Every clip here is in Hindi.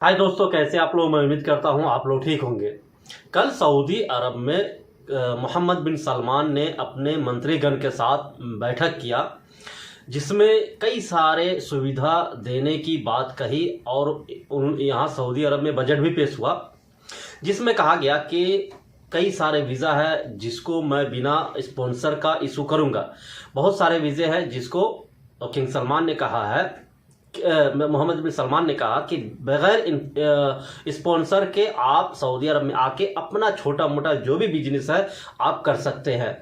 हाय दोस्तों, कैसे आप लोग। मैं उम्मीद करता हूँ आप लोग ठीक होंगे। कल सऊदी अरब में मोहम्मद बिन सलमान ने अपने मंत्रीगण के साथ बैठक किया, जिसमें कई सारे सुविधा देने की बात कही और यहाँ सऊदी अरब में बजट भी पेश हुआ, जिसमें कहा गया कि कई सारे वीज़ा है जिसको मैं बिना स्पॉन्सर का इशू करूँगा। बहुत सारे वीज़े हैं जिसको किंग सलमान ने कहा है, मोहम्मद बिन सलमान ने कहा कि बगैर स्पॉन्सर के आप सऊदी अरब में आके अपना छोटा मोटा जो भी बिजनेस है आप कर सकते हैं।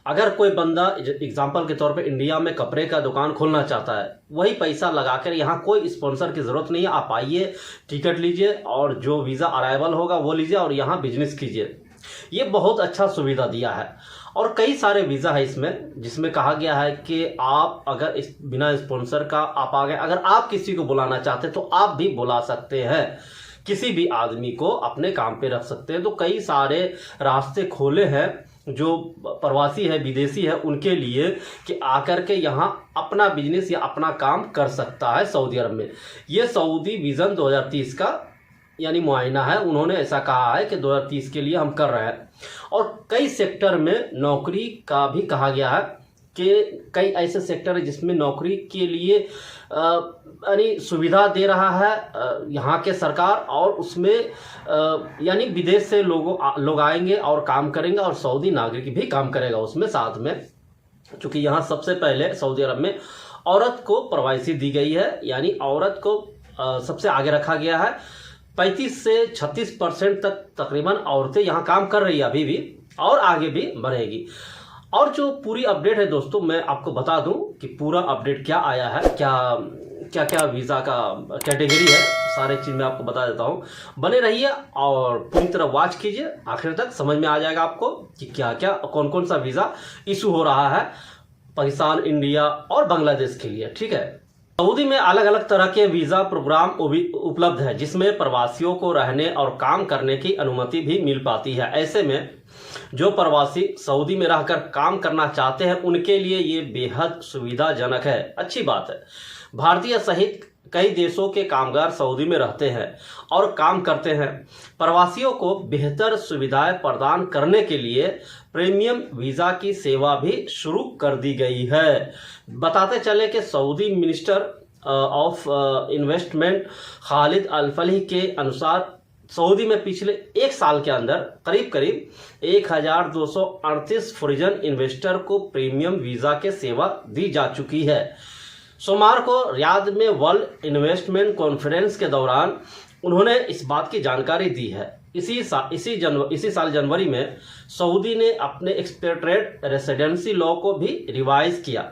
अगर कोई बंदा एग्जांपल के तौर पे इंडिया में कपड़े का दुकान खोलना चाहता है, वही पैसा लगाकर यहाँ कोई स्पॉन्सर की ज़रूरत नहीं है। आप आइए, टिकट लीजिए और जो वीज़ा अराइवल होगा वो लीजिए और यहाँ बिजनेस कीजिए। ये बहुत अच्छा सुविधा दिया है। और कई सारे वीज़ा है इसमें, जिसमें कहा गया है कि आप अगर इस बिना स्पॉन्सर का आप आ गए, अगर आप किसी को बुलाना चाहते तो आप भी बुला सकते हैं, किसी भी आदमी को अपने काम पे रख सकते हैं। तो कई सारे रास्ते खोले हैं जो प्रवासी है, विदेशी है, उनके लिए कि आकर के यहाँ अपना बिजनेस या अपना काम कर सकता है सऊदी अरब में। ये सऊदी विज़न 2030 का यानी मुआयना है। उन्होंने ऐसा कहा है कि 2030 के लिए हम कर रहे हैं। और कई सेक्टर में नौकरी का भी कहा गया है कि कई ऐसे सेक्टर है जिसमें नौकरी के लिए यानी सुविधा दे रहा है यहाँ के सरकार, और उसमें यानी विदेश से लोग आएंगे और काम करेंगे और सऊदी नागरिक भी काम करेगा उसमें साथ में। चूँकि यहाँ सबसे पहले सऊदी अरब में औरत को प्राइवेसी दी गई है, यानी औरत को सबसे आगे रखा गया है। 35 से 36% तक तकरीबन औरतें यहाँ काम कर रही है अभी भी, और आगे भी बढ़ेगी। और जो पूरी अपडेट है दोस्तों, मैं आपको बता दूं कि पूरा अपडेट क्या आया है, क्या क्या वीज़ा का कैटेगरी है, सारे चीज़ मैं आपको बता देता हूँ। बने रहिए और पूरी तरह वॉच कीजिए, आखिर तक समझ में आ जाएगा आपको कि क्या क्या कौन कौन सा वीज़ा इशू हो रहा है पाकिस्तान, इंडिया और बांग्लादेश के लिए। ठीक है, सऊदी में अलग अलग तरह के वीज़ा प्रोग्राम उपलब्ध है, जिसमें प्रवासियों को रहने और काम करने की अनुमति भी मिल पाती है। ऐसे में जो प्रवासी सऊदी में रहकर काम करना चाहते हैं उनके लिए ये बेहद सुविधाजनक है। अच्छी बात है। भारतीय सहित कई देशों के कामगार सऊदी में रहते हैं और काम करते हैं। प्रवासियों को बेहतर सुविधाएं प्रदान करने के लिए प्रीमियम वीज़ा की सेवा भी शुरू कर दी गई है। बताते चले कि Saudi minister of investment Khalid Al Falih के अनुसार सऊदी में पिछले एक साल के अंदर करीब 1238 फॉरेन इन्वेस्टर को प्रीमियम वीज़ा के सेवा दी जा चुकी है। सोमवार को रियाद में वर्ल्ड इन्वेस्टमेंट कॉन्फ्रेंस के दौरान उन्होंने इस बात की जानकारी दी है। इसी साल जनवरी में सऊदी ने अपने एक्सपेट्रेट रेसिडेंसी लॉ को भी रिवाइज किया,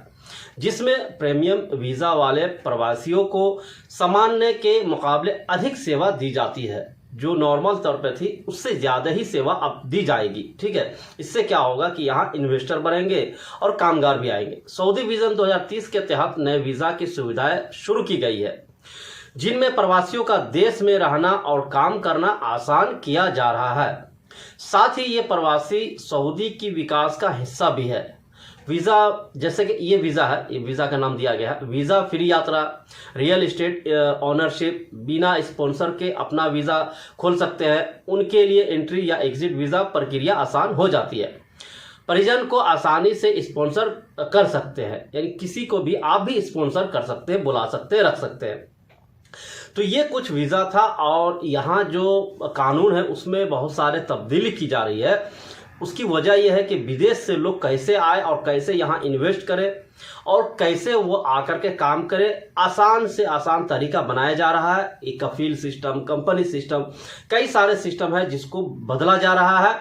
जिसमें प्रीमियम वीज़ा वाले प्रवासियों को सामान्य के मुकाबले अधिक सेवा दी जाती है। जो नॉर्मल तौर पे थी उससे ज़्यादा ही सेवा अब दी जाएगी। ठीक है, इससे क्या होगा कि यहाँ इन्वेस्टर बढ़ेंगे और कामगार भी आएंगे। सऊदी विजन 2030 के तहत नए वीज़ा की सुविधाएं शुरू की गई है, जिनमें प्रवासियों का देश में रहना और काम करना आसान किया जा रहा है। साथ ही ये प्रवासी सऊदी की विकास का हिस्सा भी है। वीज़ा जैसे कि ये वीज़ा है, ये वीज़ा का नाम दिया गया है वीज़ा फ्री यात्रा, रियल एस्टेट ओनरशिप, बिना स्पॉन्सर के अपना वीज़ा खोल सकते हैं। उनके लिए एंट्री या एग्जिट वीज़ा प्रक्रिया आसान हो जाती है। परिजन को आसानी से स्पॉन्सर कर सकते हैं, यानी किसी को भी आप भी स्पॉन्सर कर सकते हैं, बुला सकते हैं, रख सकते हैं। तो ये कुछ वीज़ा था, और यहाँ जो कानून है उसमें बहुत सारे तब्दीली की जा रही है। उसकी वजह यह है कि विदेश से लोग कैसे आए और कैसे यहाँ इन्वेस्ट करें और कैसे वो आकर के काम करें, आसान से आसान तरीका बनाया जा रहा है। एक कफील सिस्टम, कंपनी सिस्टम, कई सारे सिस्टम है जिसको बदला जा रहा है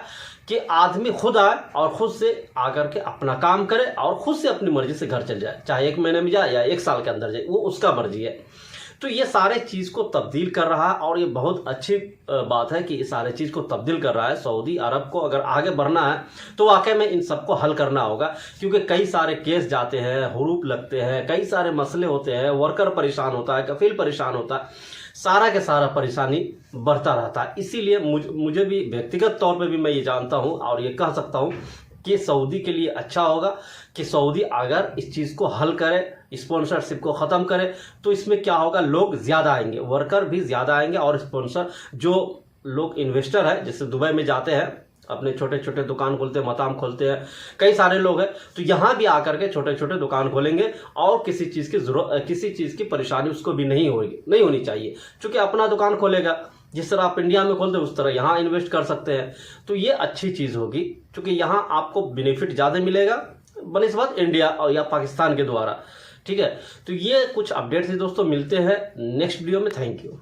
कि आदमी खुद आए और खुद से आकर के अपना काम करे और खुद से अपनी मर्जी से घर चल जाए, चाहे 1 महीने में जाए या 1 साल के अंदर जाए, वो उसका मर्जी है। तो ये सारे चीज़ को तब्दील कर रहा है, और ये बहुत अच्छी बात है कि ये सारे चीज़ को तब्दील कर रहा है। सऊदी अरब को अगर आगे बढ़ना है तो वाकई में इन सबको हल करना होगा, क्योंकि कई सारे केस जाते हैं, हुरूप लगते हैं, कई सारे मसले होते हैं, वर्कर परेशान होता है, कफील परेशान होता है, सारा के सारा परेशानी बढ़ता रहता है। इसीलिए मुझे भी व्यक्तिगत तौर पर भी मैं ये जानता हूँ और ये कह सकता हूँ कि सऊदी के लिए अच्छा होगा कि सऊदी अगर इस चीज़ को हल करे स्पॉन्सरशिप को ख़त्म करे तो इसमें क्या होगा, लोग ज़्यादा आएंगे, वर्कर भी ज़्यादा आएंगे और स्पॉन्सर जो लोग इन्वेस्टर है जैसे दुबई में जाते हैं अपने छोटे छोटे दुकान खोलते हैं, मताम खोलते हैं, कई सारे लोग हैं, तो यहाँ भी आकर के छोटे छोटे दुकान खोलेंगे और किसी चीज़ की जरूरत, किसी चीज़ की परेशानी उसको भी नहीं होनी चाहिए, क्योंकि अपना दुकान खोलेगा, जिस तरह आप इंडिया में खोलते हैं उस तरह यहाँ इन्वेस्ट कर सकते हैं। तो ये अच्छी चीज़ होगी, क्योंकि यहाँ आपको बेनिफिट ज़्यादा मिलेगा बनिस्बत इंडिया और या पाकिस्तान के द्वारा। ठीक है, तो ये कुछ अपडेट्स हैं दोस्तों, मिलते हैं नेक्स्ट वीडियो में। Thank you.